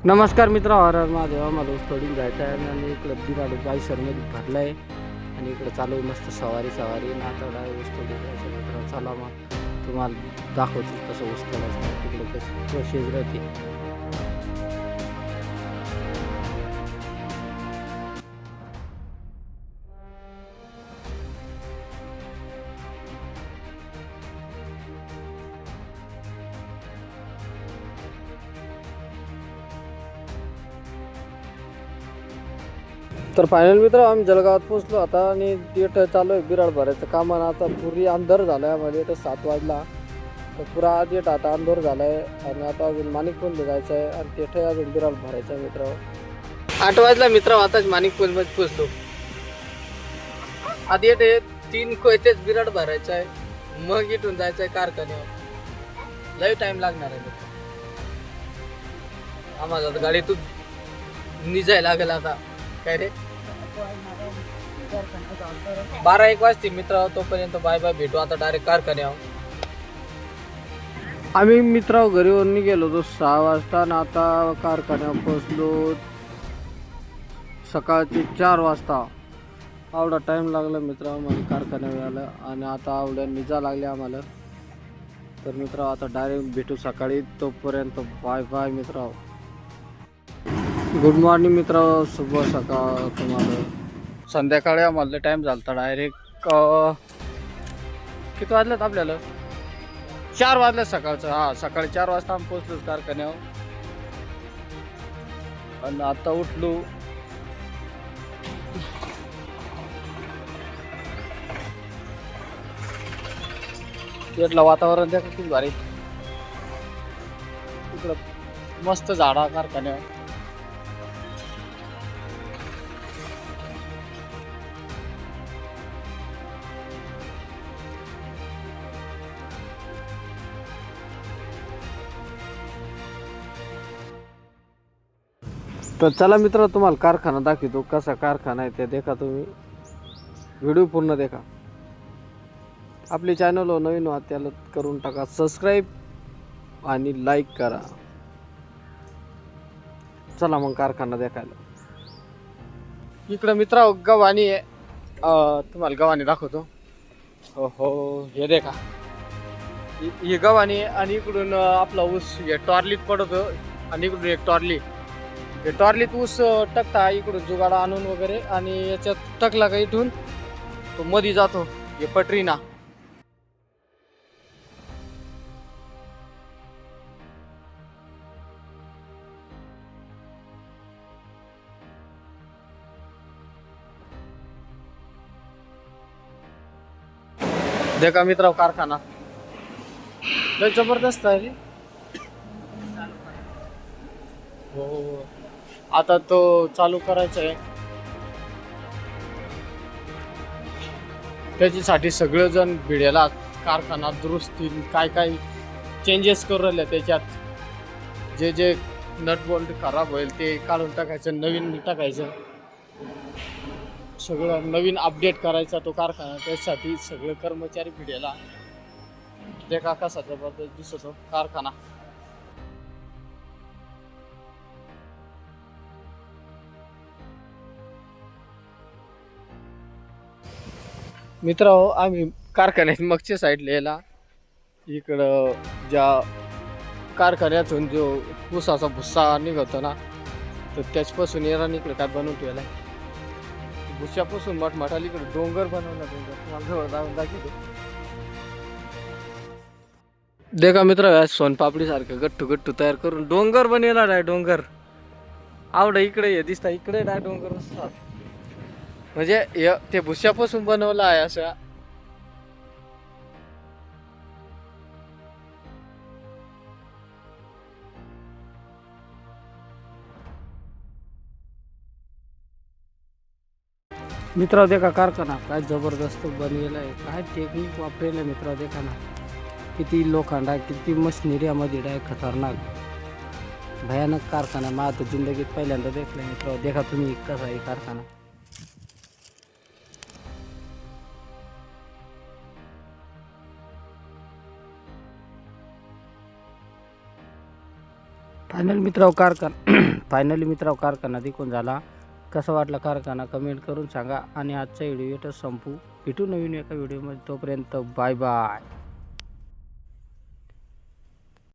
नमस्कार मित्र, हर हर महादेव. मला ऊसतोडीला जायचं आहे आणि इकडं बिराड बाईसरमध्ये भरलं आहे आणि इकडं चालू आहे मस्त सवारी नातवडा ऊसतोडी जायचं मित्र. चला मग तुम्हाला दाखवतो कसं ऊसतोडायचं तिकडं कसं प्रोसेस राहते. तर फायनल मित्र आम्ही जळगावात पोहोचलो आता आणि तिथं चालू आहे बिराड भरायचं काम. आणि आता पुरी अंधार झाला आहे. आम्हाला इथं 7 वाजला तर पुरा आधी आता अंधार झाला आहे आणि आता अजून माणिकपूलला जायचं आहे आणि तिथे अजून बिराड भरायचं आहे मित्र. 8 वाजला मित्र, आताच माणिकपूलमध्ये पोहोचलो. आधी इथे 3 कोयतेच बिराड भरायचं आहे, मग इथून जायचं आहे कारखान्यावर. लई टाइम लागणार आहे मित्र. आम्हाला गाडीतून निजायला लागेल आता. काय रे 12-1 वाजते मित्र. तोपर्यंत बाय बाय, भेटू आता डायरेक्ट कारखान्यावर. आम्ही मित्र घरीवरून गेलो होतो 6 वाजता आणि आता कारखान्यावर पोहोचलो सकाळचे 4 वाजता. आवडा टाइम लागला मित्र आम्हाला कारखान्यावर यायला आणि आता आवड्या निजा लागले आम्हाला. तर मित्र आता डायरेक्ट भेटू सकाळी. तोपर्यंत बाय बाय मित्र. गुड मॉर्निंग मित्र, शुभ सकाळ तुम्हाला. संध्याकाळी आम्हाला टाईम झाला होता डायरेक्ट किती वाजल्यात आपल्याला? 4 वाजल्या सकाळचं. हां, सकाळी 4 वाजता आम्ही पोहोचलोच कारखान्यावर आणि आता उठलो. इथलं वातावरण द्या किती भारी. इकडं मस्त झाडा कारखान्यावर. तर चला मित्र, तुम्हाला कारखाना दाखवतो कसा कारखाना आहे ते देखा. तुम्ही व्हिडिओ पूर्ण देखा. आपले चॅनल नवीन व्हा त्याला करून टाका सबस्क्राईब आणि लाईक करा. चला मग कारखाना देखायला. इकडं मित्र गव्हाणी आहे. तुम्हाला गव्हाणी दाखवतो. हो हो, हे देखा, हे गव्हाणी आणि इकडून आपला ऊस हे टॉर्लीत पडतो आणि इकडून एक टॉर्ली. हे टॉर्लीत ऊस टकता इकडून जुगाडा आणून वगैरे आणि याच्यात टकला का इथून तो मध्ये जातो हे पटरीना. देखा मित्र कारखाना लय जबरदस्त आहे. हो, आता तो चालू करायचा आहे. त्याच्यासाठी सगळेजण भिडेला कारखाना दुरुस्ती काय काय चेंजेस करून राहिले. त्याच्यात जे जे नट बोल्ट खराब होईल ते काढून टाकायचं, नवीन टाकायचं, सगळं नवीन अपडेट करायचा तो कारखाना. त्यासाठी सगळे कर्मचारी भिडेला. देखा कसा जबरदस्त दिसतो कारखाना. मित्र आम्ही कारखान्यात मागच्या साईडला यायला इकडं ज्या कारखान्यातून जो ऊसाचा भुस्सा निघतो ना, तर त्याचपासून येणार इकडे काय बनवून ठेवला. भुस्यापासून मठमठाला इकडे डोंगर बनवला. डोंगर तुम्हाला जवळ जाऊन दाखवतो. देखा मित्र, सोनपापडी सारखं गट्टू गट्टू तयार करून डोंगर बनवला आहे. डोंगर आवडा इकडे हे दिसता, इकडे डाय डोंगर असतात. म्हणजे ते भुस्यापासून बनवलं आहे असं. मित्र देखा कारखाना काय जबरदस्त बनलेला आहे. काय टेक्निक वापरेल मित्र. देखा ना किती लोखंडा, किती मशिनरी यामध्ये आहे. खतरनाक भयानक कारखाना. माझं जिंदगीत पहिल्यांदा देखलं मित्र. देखा तुम्ही कसा आहे कारखाना. फायनली मित्रांनो कारखाना दिखून झाला. कसा वाटला कारखाना कमेंट करून सांगा आणि आजचा व्हिडिओ इथं संपू. भेटू नवीन एका व्हिडिओमध्ये. तोपर्यंत बाय बाय.